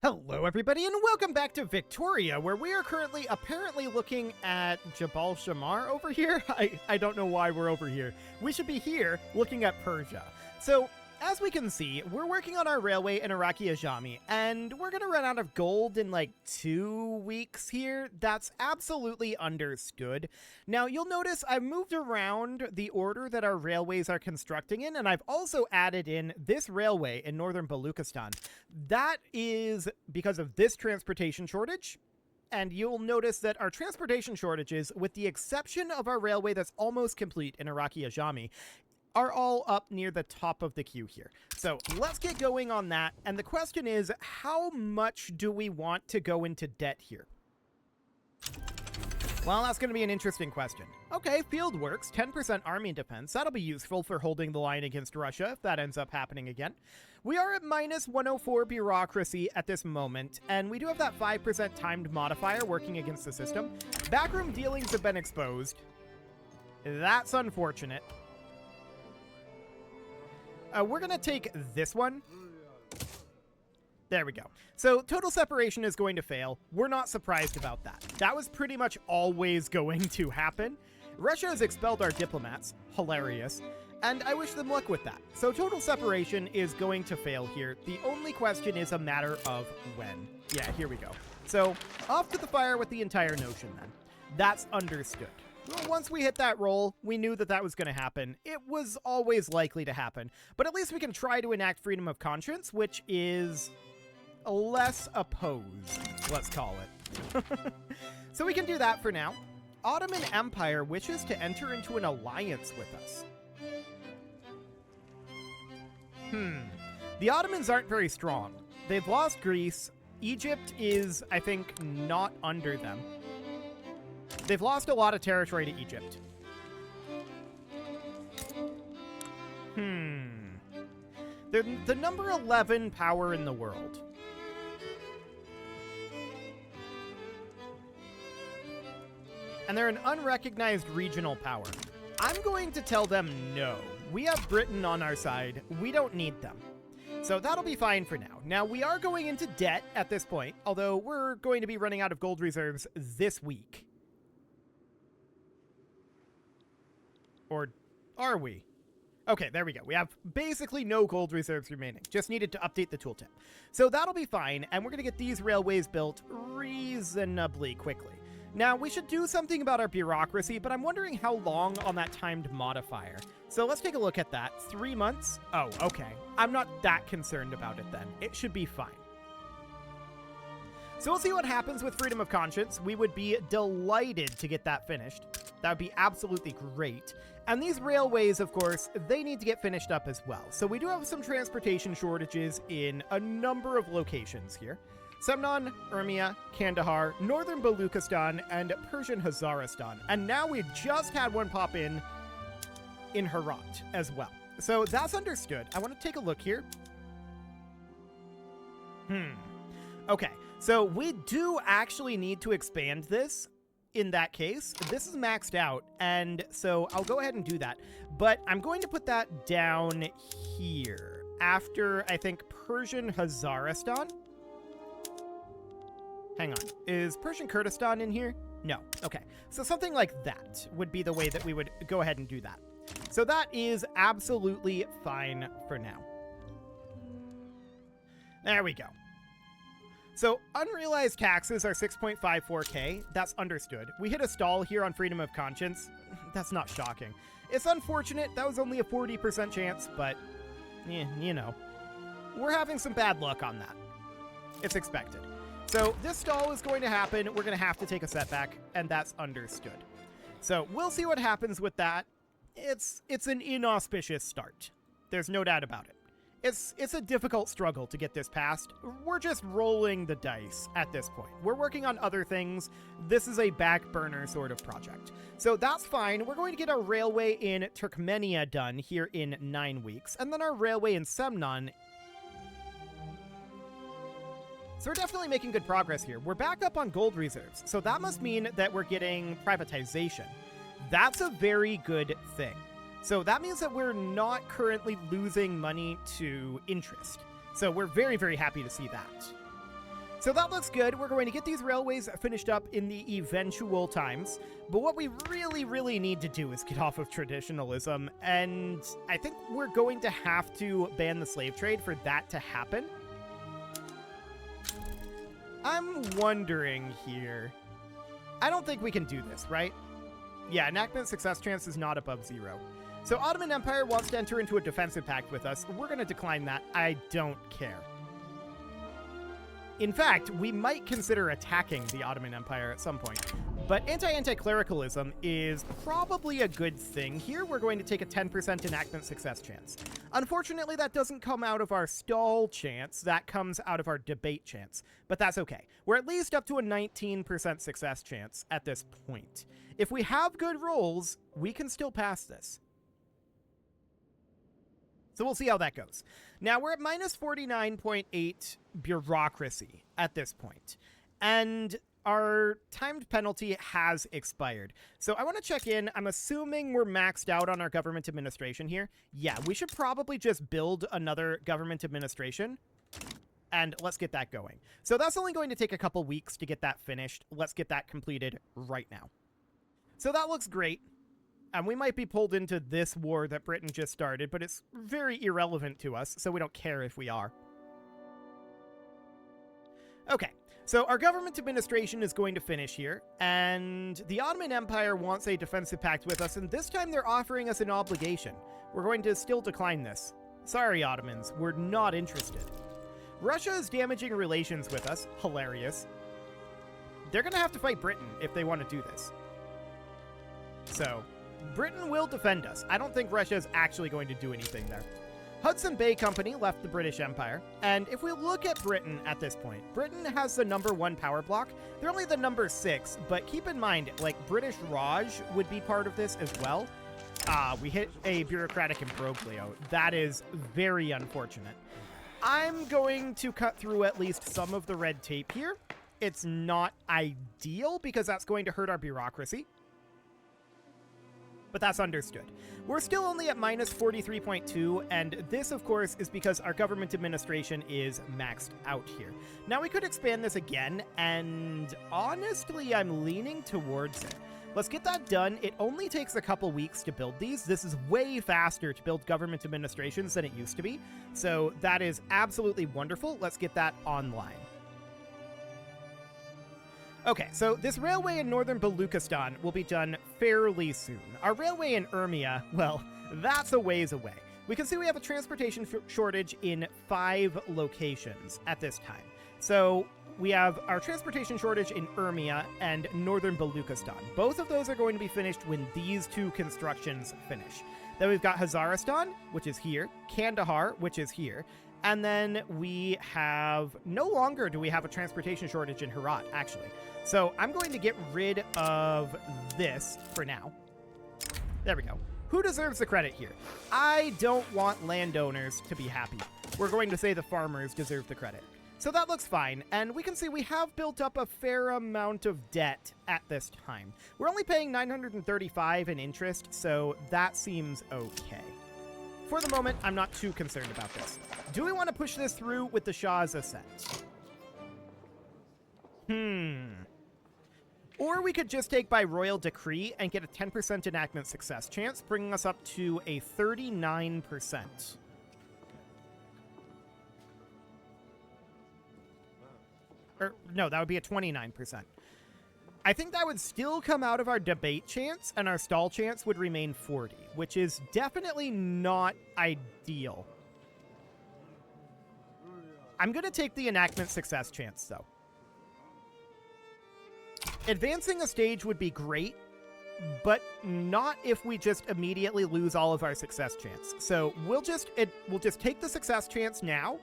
Hello everybody and welcome back to Victoria, where we are currently apparently looking at Jabal Shamar over here. I don't know why we're over here. We should be here looking at Persia. So, as we can see, we're working on our railway in Iraqi Ajami, and we're gonna run out of gold in like 2 weeks here. That's absolutely understood. Now, you'll notice I've moved around the order that our railways are constructing in, and I've also added in this railway in northern Baluchistan. That is because of this transportation shortage. And you'll notice that our transportation shortages, with the exception of our railway that's almost complete in Iraqi Ajami, are all up near the top of the queue here. So let's get going on that. And the question is, how much do we want to go into debt here? Well, that's going to be an interesting question. Okay, field works, 10% army defense. That'll be useful for holding the line against Russia if that ends up happening again. We are at minus 104 bureaucracy at this moment, and we do have that 5% timed modifier working against the system. Backroom dealings have been exposed. That's unfortunate. We're going to take this one. There we go. So total separation is going to fail. We're not surprised about that. That was pretty much always going to happen. Russia has expelled our diplomats. Hilarious. And I wish them luck with that. So total separation is going to fail here. The only question is a matter of when. Yeah, here we go. So off to the fire with the entire notion then. That's understood. Once we hit that roll, we knew that that was going to happen. It was always likely to happen. But at least we can try to enact freedom of conscience, which is less opposed, let's call it. So we can do that for now. Ottoman Empire wishes to enter into an alliance with us. The Ottomans aren't very strong. They've lost Greece. Egypt is, I think, not under them. They've lost a lot of territory to Egypt. They're the number 11 power in the world. And they're an unrecognized regional power. I'm going to tell them no. We have Britain on our side. We don't need them. So that'll be fine for now. Now, we are going into debt at this point, although we're going to be running out of gold reserves this week. Or are we? Okay, there we go. We have basically no gold reserves remaining. Just needed to update the tooltip. So that'll be fine, and we're going to get these railways built reasonably quickly. Now, we should do something about our bureaucracy, but I'm wondering how long on that timed modifier. So let's take a look at that. 3 months? Oh, okay. I'm not that concerned about it then. It should be fine. So we'll see what happens with freedom of conscience. We would be delighted to get that finished. That would be absolutely great. And these railways, of course, they need to get finished up as well. So we do have some transportation shortages in a number of locations here. Semnan, Urmia, Kandahar, Northern Baluchistan, and Persian Hazaristan. And now we just had one pop in Herat as well. So that's understood. I want to take a look here. Okay, so we do actually need to expand this. In that case, this is maxed out, and so I'll go ahead and do that. But I'm going to put that down here after, I think, Persian Hazaristan. Hang on. Is Persian Kurdistan in here? No. Okay. So something like that would be the way that we would go ahead and do that. So that is absolutely fine for now. There we go. So unrealized taxes are 6.54k. That's understood. We hit a stall here on freedom of conscience. That's not shocking. It's unfortunate. That was only a 40% chance, but you know, we're having some bad luck on that. It's expected. So this stall is going to happen. We're going to have to take a setback, and that's understood. So we'll see what happens with that. It's an inauspicious start. There's no doubt about it. It's a difficult struggle to get this passed. We're just rolling the dice at this point. We're working on other things. This is a back burner sort of project. So that's fine. We're going to get our railway in Turkmenia done here in 9 weeks, and then our railway in Semnan. So we're definitely making good progress here. We're back up on gold reserves, so that must mean that we're getting privatization. That's a very good thing. So that means that we're not currently losing money to interest. So we're very, very happy to see that. So that looks good. We're going to get these railways finished up in the eventual times. But what we really, really need to do is get off of traditionalism. And I think we're going to have to ban the slave trade for that to happen. I'm wondering here. I don't think we can do this, right? Yeah, enactment success chance is not above 0. So Ottoman Empire wants to enter into a defensive pact with us. We're going to decline that. I don't care. In fact, we might consider attacking the Ottoman Empire at some point. But anti-clericalism is probably a good thing here. We're going to take a 10% enactment success chance. Unfortunately, that doesn't come out of our stall chance. That comes out of our debate chance. But that's okay. We're at least up to a 19% success chance at this point. If we have good rolls, we can still pass this. So we'll see how that goes. Now, we're at minus 49.8 bureaucracy at this point. And our timed penalty has expired. So I want to check in. I'm assuming we're maxed out on our government administration here. Yeah, we should probably just build another government administration. And let's get that going. So that's only going to take a couple weeks to get that finished. Let's get that completed right now. So that looks great. And we might be pulled into this war that Britain just started, but it's very irrelevant to us, so we don't care if we are. Okay, so our government administration is going to finish here, and the Ottoman Empire wants a defensive pact with us, and this time they're offering us an obligation. We're going to still decline this. Sorry, Ottomans, we're not interested. Russia is damaging relations with us. Hilarious. They're going to have to fight Britain if they want to do this. So Britain will defend us. I don't think Russia is actually going to do anything there. Hudson Bay Company left the British Empire, and if we look at Britain at this point, Britain has the #1 power block. They're only the #6, but keep in mind, like, British Raj would be part of this as well. We hit a bureaucratic imbroglio. That is very unfortunate. I'm going to cut through at least some of the red tape here. It's not ideal because that's going to hurt our bureaucracy. But that's understood. We're still only at minus 43.2, and this, of course, is because our government administration is maxed out here. Now, we could expand this again, and honestly, I'm leaning towards it. Let's get that done. It only takes a couple weeks to build these. This is way faster to build government administrations than it used to be, so that is absolutely wonderful. Let's get that online. Okay, so this railway in northern Baluchistan will be done fairly soon. Our railway in Urmia, well, that's a ways away. We can see we have a transportation shortage in 5 locations at this time. So we have our transportation shortage in Urmia and northern Baluchistan. Both of those are going to be finished when these 2 constructions finish. Then we've got Hazaristan, which is here, Kandahar, which is here, and then we have, no longer do we have a transportation shortage in Herat, actually. So I'm going to get rid of this for now. There we go. Who deserves the credit here? I don't want landowners to be happy. We're going to say the farmers deserve the credit. So that looks fine, and we can see we have built up a fair amount of debt at this time. We're only paying $935 in interest, so that seems okay. For the moment, I'm not too concerned about this. Do we want to push this through with the Shah's ascent? Or we could just take by royal decree and get a 10% enactment success chance, bringing us up to a 39%. Or, no, that would be a 29%. I think that would still come out of our debate chance, and our stall chance would remain 40, which is definitely not ideal. I'm going to take the enactment success chance, though. Advancing a stage would be great, but not if we just immediately lose all of our success chance. So we'll just take the success chance now,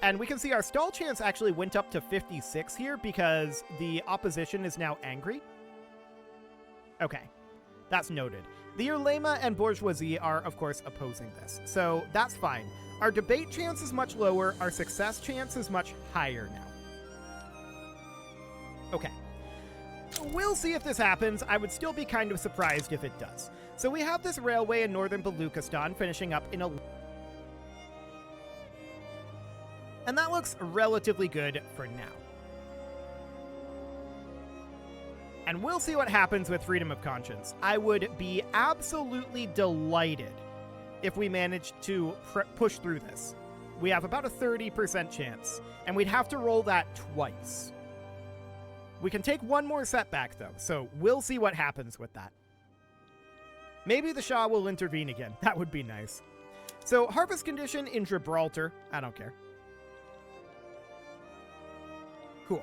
and we can see our stall chance actually went up to 56 here because the opposition is now angry. Okay, that's noted. The ulema and bourgeoisie are, of course, opposing this, so that's fine. Our debate chance is much lower. Our success chance is much higher now. Okay. We'll see if this happens. I would still be kind of surprised if it does. So we have this railway in northern Baluchistan finishing up in a... And that looks relatively good for now. And we'll see what happens with freedom of conscience. I would be absolutely delighted if we managed to push through this. We have about a 30% chance, and we'd have to roll that twice. We can take one more setback, though, so we'll see what happens with that. Maybe the Shah will intervene again. That would be nice. So, harvest condition in Gibraltar. I don't care. Cool.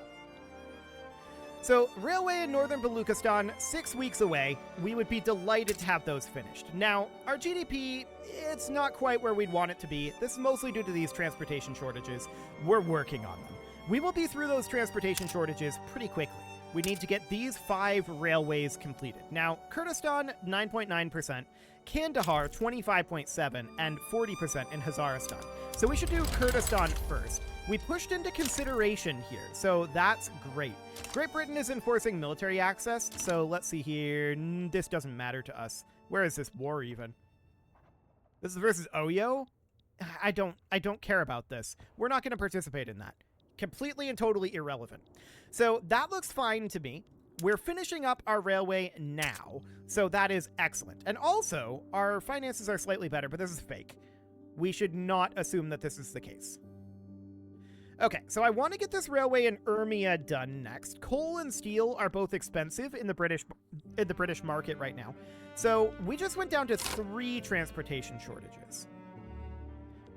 So, railway in northern Baluchistan, 6 weeks away. We would be delighted to have those finished. Now, our GDP, it's not quite where we'd want it to be. This is mostly due to these transportation shortages. We're working on them. We will be through those transportation shortages pretty quickly. We need to get these 5 railways completed. Now, Kurdistan, 9.9%, Kandahar, 25.7%, and 40% in Hazaristan. So we should do Kurdistan first. We pushed into consideration here, so that's great. Great Britain is enforcing military access, so let's see here. This doesn't matter to us. Where is this war even? This is versus Oyo? I don't care about this. We're not going to participate in that. Completely and totally irrelevant. So that looks fine to me. We're finishing up our railway now, so that is excellent. And also, our finances are slightly better, but this is fake. We should not assume that this is the case. Okay, so I want to get this railway in Urmia done next. Coal and steel are both expensive in the British market right now. So we just went down to 3 transportation shortages.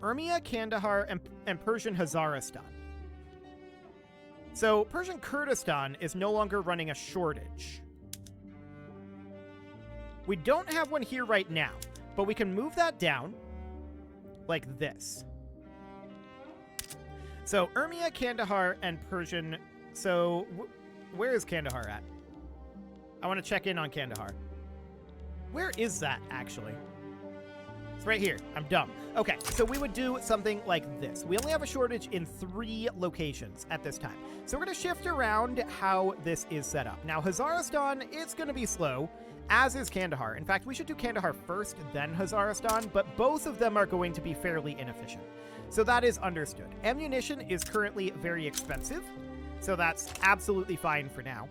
Urmia, Kandahar, and Persian Hazaristan. So Persian Kurdistan is no longer running a shortage. We don't have one here right now, but we can move that down like this. So Urmia, Kandahar, and Persian. So where is Kandahar at? I want to check in on Kandahar. Where is that, actually? It's right here. I'm dumb. Okay, so we would do something like this. We only have a shortage in 3 locations at this time. So we're going to shift around how this is set up. Now, Hazaristan, it's going to be slow, as is Kandahar. In fact, we should do Kandahar first, then Hazaristan, but both of them are going to be fairly inefficient. So that is understood. Ammunition is currently very expensive, so that's absolutely fine for now.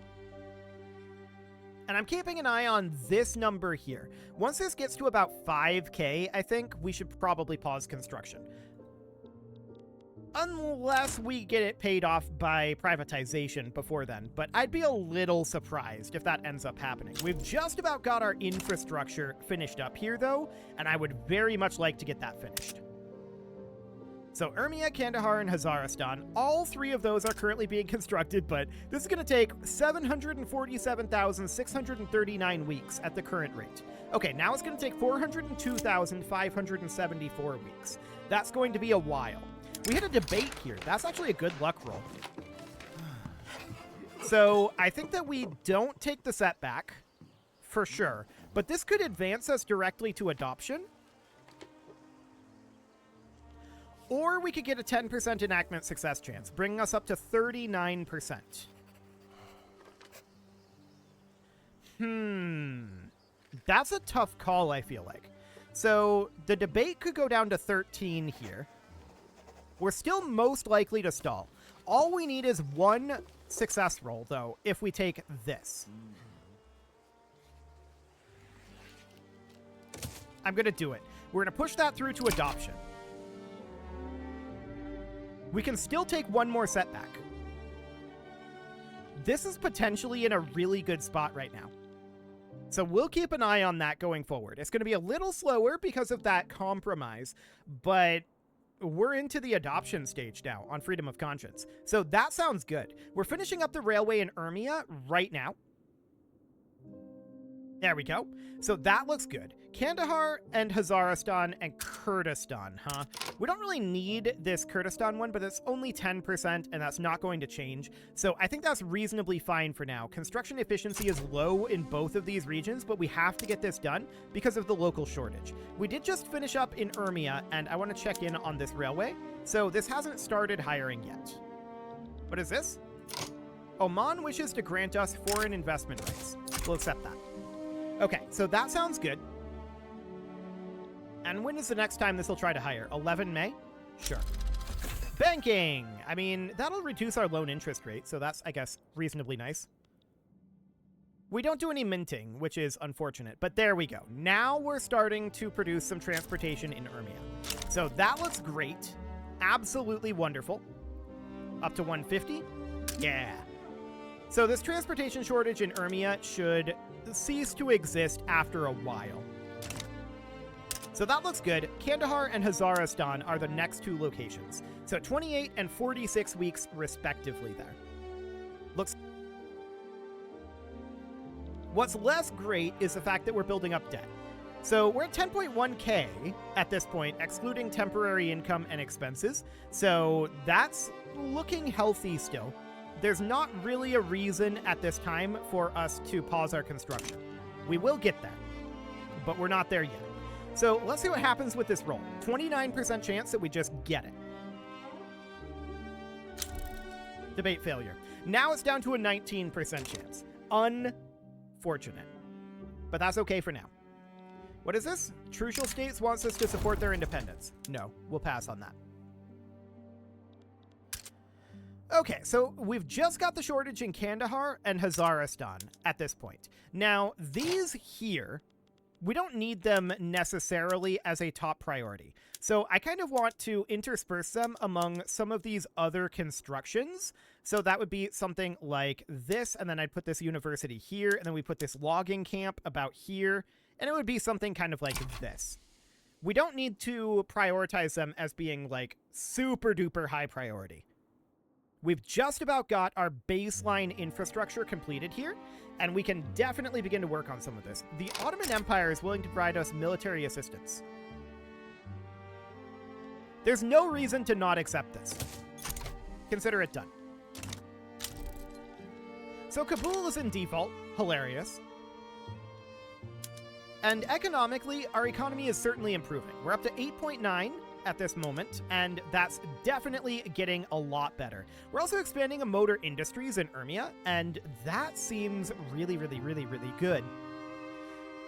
And I'm keeping an eye on this number here. Once this gets to about 5K, I think we should probably pause construction. Unless we get it paid off by privatization before then, but I'd be a little surprised if that ends up happening. We've just about got our infrastructure finished up here, though, and I would very much like to get that finished. So Urmia, Kandahar, and Hazaristan, all 3 of those are currently being constructed, but this is going to take 747,639 weeks at the current rate. Okay, now it's going to take 402,574 weeks. That's going to be a while. We had a debate here. That's actually a good luck roll. So I think that we don't take the setback, for sure, but this could advance us directly to adoption. Or we could get a 10% enactment success chance, bringing us up to 39%. That's a tough call, I feel like. So the debate could go down to 13 here. We're still most likely to stall. All we need is 1 success roll, though, if we take this. I'm going to do it. We're going to push that through to adoption. We can still take 1 more setback. This is potentially in a really good spot right now. So we'll keep an eye on that going forward. It's going to be a little slower because of that compromise, but we're into the adoption stage now on freedom of conscience. So that sounds good. We're finishing up the railway in Urmia right now. There we go. So that looks good. Kandahar and Hazaristan and Kurdistan, huh? We don't really need this Kurdistan one, but it's only 10%, and that's not going to change. So I think that's reasonably fine for now. Construction efficiency is low in both of these regions, but we have to get this done because of the local shortage. We did just finish up in Urmia, and I want to check in on this railway. So this hasn't started hiring yet. What is this? Oman wishes to grant us foreign investment rights. We'll accept that. Okay, so that sounds good. And when is the next time this will try to hire? 11 May? Sure. Banking! I mean, that'll reduce our loan interest rate, so that's, I guess, reasonably nice. We don't do any minting, which is unfortunate, but there we go. Now we're starting to produce some transportation in Urmia. So that looks great. Absolutely wonderful. Up to 150? Yeah. So this transportation shortage in Urmia should cease to exist after a while. So that looks good. Kandahar and Hazaristan are the next two locations. So 28 and 46 weeks respectively there. Looks. What's less great is the fact that we're building up debt. So we're at 10.1K at this point, excluding temporary income and expenses. So that's looking healthy still. There's not really a reason at this time for us to pause our construction. We will get there, but we're not there yet. So let's see what happens with this roll. 29% chance that we just get it. Debate failure. Now it's down to a 19% chance. Unfortunate. But that's okay for now. What is this? Trucial States wants us to support their independence. No, we'll pass on that. Okay, so we've just got the shortage in Kandahar and Hazaristan at this point. Now, these here, we don't need them necessarily as a top priority. So I kind of want to intersperse them among some of these other constructions. So that would be something like this, and then I'd put this university here, and then we put this logging camp about here, and it would be something kind of like this. We don't need to prioritize them as being like super duper high priority. We've just about got our baseline infrastructure completed here, and we can definitely begin to work on some of this. The Ottoman Empire is willing to provide us military assistance. There's no reason to not accept this. Consider it done. So Kabul is in default. Hilarious. And economically, our economy is certainly improving. We're up to 8.9 at this moment, and that's definitely getting a lot better. We're also expanding a motor industries in Urmia, and that seems really, really, really, really good.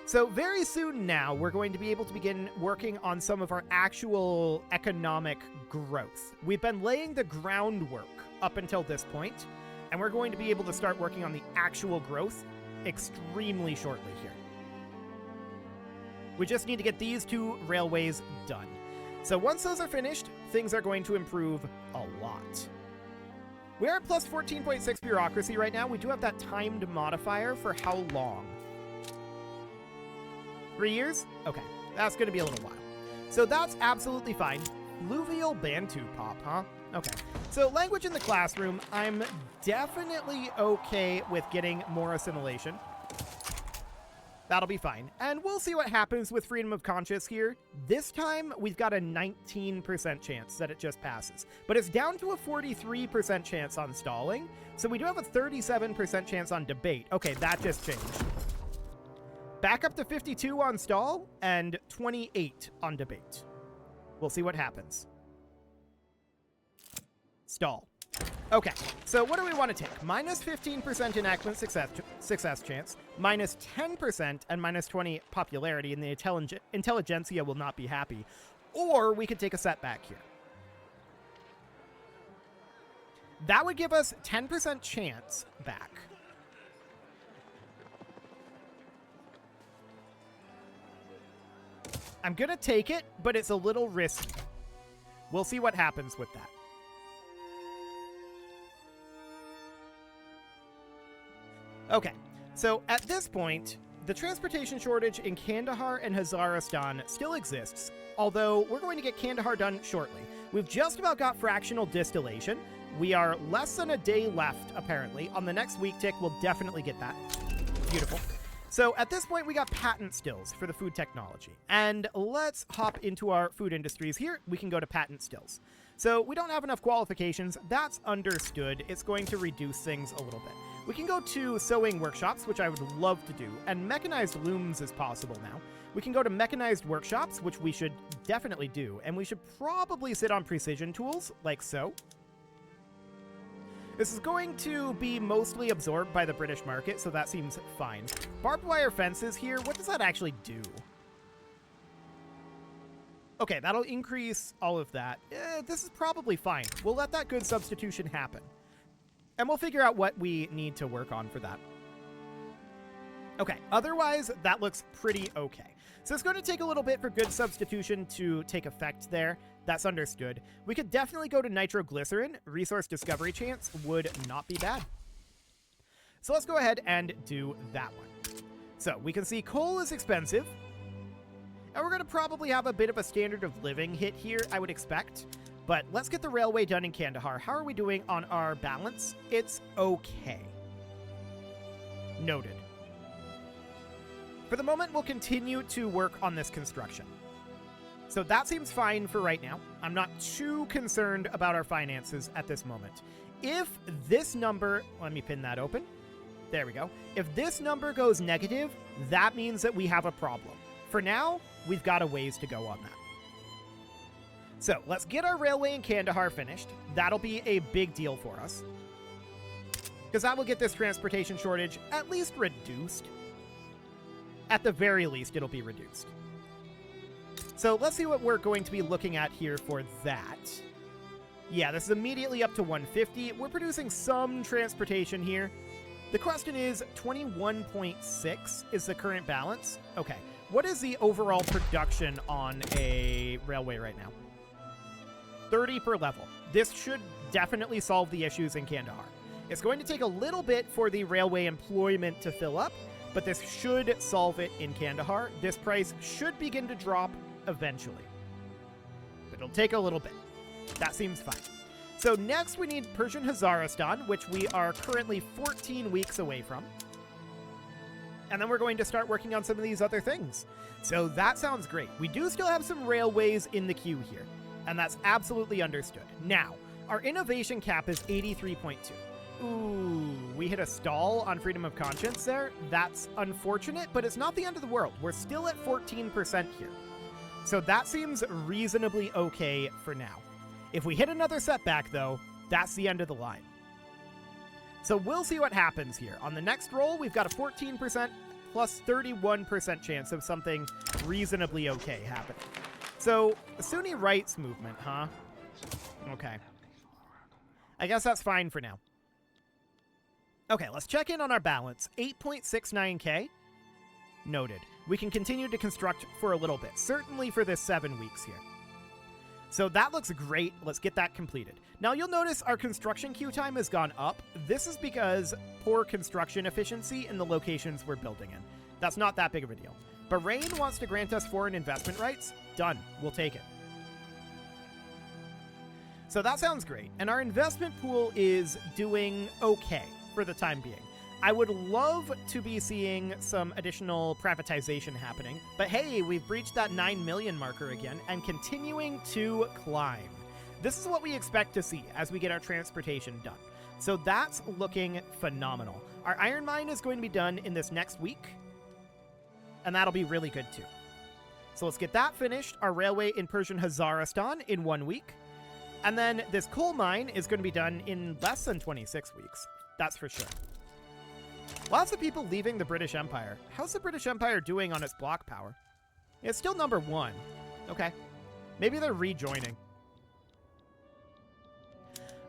So very soon now, we're going to be able to begin working on some of our actual economic growth. We've been laying the groundwork up until this point, and we're going to be able to start working on the actual growth extremely shortly here. We just need to get these two railways done. So once those are finished, things are going to improve a lot. We're at plus 14.6 bureaucracy right now. We do have that timed modifier for how long? 3 years? Okay, that's going to be a little while. So that's absolutely fine. Fluvial Bantu pop, huh? Okay. So language in the classroom, I'm definitely okay with getting more assimilation. That'll be fine. And we'll see what happens with freedom of conscience here. This time, we've got a 19% chance that it just passes. But it's down to a 43% chance on stalling. So we do have a 37% chance on debate. Okay, that just changed. Back up to 52 on stall and 28 on debate. We'll see what happens. Stall. Okay, so what do we want to take? Minus 15% enactment success chance, minus 10% and minus 20 popularity, and the intelligentsia will not be happy. Or we could take a setback here. That would give us 10% chance back. I'm going to take it, but it's a little risky. We'll see what happens with that. Okay, so at this point, the transportation shortage in Kandahar and Hazaristan still exists, although we're going to get Kandahar done shortly. We've just about got fractional distillation. We are less than a day left, apparently. On the next week tick, we'll definitely get that. Beautiful. So at this point, we got patent stills for the food technology. And let's hop into our food industries here. We can go to patent stills. So we don't have enough qualifications. That's understood. It's going to reduce things a little bit. We can go to sewing workshops, which I would love to do, and mechanized looms is possible now. We can go to mechanized workshops, which we should definitely do, and we should probably sit on precision tools, like so. This is going to be mostly absorbed by the British market, so that seems fine. Barbed wire fences here, what does that actually do? Okay, that'll increase all of that. This is probably fine. We'll let that good substitution happen. And we'll figure out what we need to work on for that. Okay, otherwise, that looks pretty okay. So it's going to take a little bit for good substitution to take effect there. That's understood. We could definitely go to nitroglycerin. Resource discovery chance would not be bad. So let's go ahead and do that one. So we can see coal is expensive. And we're going to probably have a bit of a standard of living hit here, I would expect. But let's get the railway done in Kandahar. How are we doing on our balance? It's okay. Noted. For the moment, we'll continue to work on this construction. So that seems fine for right now. I'm not too concerned about our finances at this moment. If this number, let me pin that open. There we go. If this number goes negative, that means that we have a problem. For now, we've got a ways to go on that. So let's get our railway in Kandahar finished. That'll be a big deal for us, because that will get this transportation shortage at least reduced. At the very least, it'll be reduced. So let's see what we're going to be looking at here for that. Yeah, this is immediately up to 150. We're producing some transportation here. The question is, 21.6 is the current balance. Okay, what is the overall production on a railway right now? 30 per level. This should definitely solve the issues in Kandahar. It's going to take a little bit for the railway employment to fill up, but this should solve it in Kandahar. This price should begin to drop eventually, but it'll take a little bit. That seems fine. So next we need Persian Hazaristan, which we are currently 14 weeks away from. And then we're going to start working on some of these other things. So that sounds great. We do still have some railways in the queue here, and that's absolutely understood. Now, our innovation cap is 83.2. Ooh, we hit a stall on freedom of conscience there. That's unfortunate, but it's not the end of the world. We're still at 14% here. So that seems reasonably okay for now. If we hit another setback, though, that's the end of the line. So we'll see what happens here. On the next roll, we've got a 14% plus 31% chance of something reasonably okay happening. So, Sunni rights movement, huh? Okay. I guess that's fine for now. Okay, let's check in on our balance. 8.69k. Noted. We can continue to construct for a little bit, certainly for this 7 weeks here. So that looks great. Let's get that completed. Now you'll notice our construction queue time has gone up. This is because poor construction efficiency in the locations we're building in. That's not that big of a deal. Bahrain wants to grant us foreign investment rights. Done. We'll take it. So that sounds great. And our investment pool is doing okay for the time being. I would love to be seeing some additional privatization happening, but hey, we've breached that 9 million marker again and continuing to climb. This is what we expect to see as we get our transportation done. So that's looking phenomenal. Our iron mine is going to be done in this next week, and that'll be really good too. So let's get that finished. Our railway in Persian Hazaristan in 1 week. And then this coal mine is going to be done in less than 26 weeks. That's for sure. Lots of people leaving the British Empire. How's the British Empire doing on its block power? It's still number 1. Okay. Maybe they're rejoining.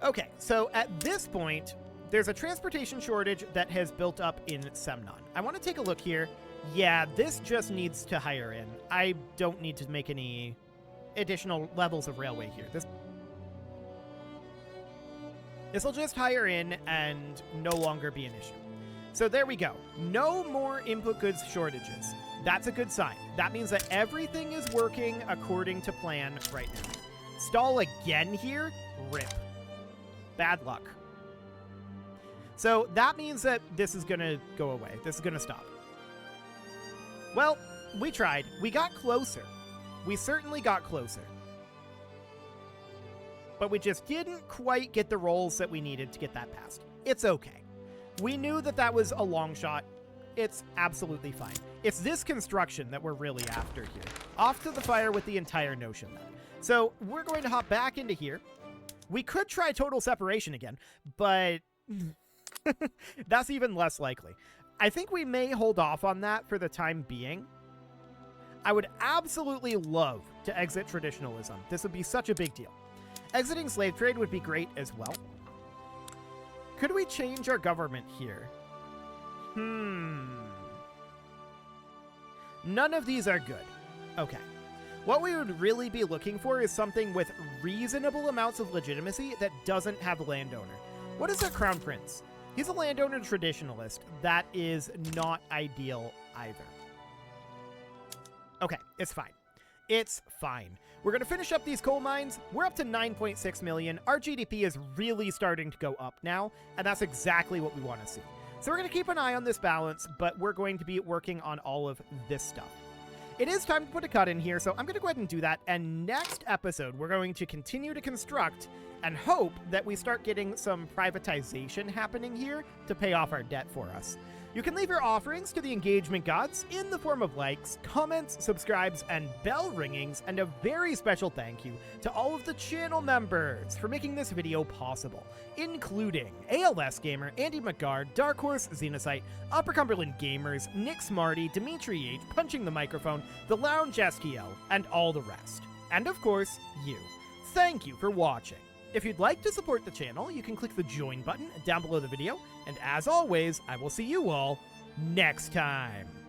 Okay, so at this point, there's a transportation shortage that has built up in Semnon. I want to take a look here. Yeah, this just needs to hire in. I don't need to make any additional levels of railway here. This will just hire in and no longer be an issue. So there we go. No more input goods shortages. That's a good sign. That means that everything is working according to plan right now. Stall again here? Rip. Bad luck. So that means that this is going to go away. This is going to stop. Well, we tried. We got closer. We certainly got closer. But we just didn't quite get the rolls that we needed to get that passed. It's okay. We knew that that was a long shot. It's absolutely fine. It's this construction that we're really after here. Off to the fire with the entire notion then. So we're going to hop back into here. We could try total separation again, but that's even less likely. I think we may hold off on that for the time being. I would absolutely love to exit traditionalism. This would be such a big deal. Exiting slave trade would be great as well. Could we change our government here? None of these are good. Okay. What we would really be looking for is something with reasonable amounts of legitimacy that doesn't have a landowner. What is a crown prince? He's a landowner traditionalist. That is not ideal either. Okay, it's fine. It's fine. We're going to finish up these coal mines. We're up to 9.6 million. Our GDP is really starting to go up now, and that's exactly what we want to see. So we're going to keep an eye on this balance, but we're going to be working on all of this stuff. It is time to put a cut in here, so I'm going to go ahead and do that. And next episode, we're going to continue to construct and hope that we start getting some privatization happening here to pay off our debt for us. You can leave your offerings to the engagement gods in the form of likes, comments, subscribes, and bell ringings, and a very special thank you to all of the channel members for making this video possible, including ALS Gamer, Andy McGard, Dark Horse Xenocyte, Upper Cumberland Gamers, Nick Smarty, Dimitri H, Punching the Microphone, The Lounge STL, and all the rest. And of course, you. Thank you for watching. If you'd like to support the channel, you can click the join button down below the video, and as always, I will see you all next time.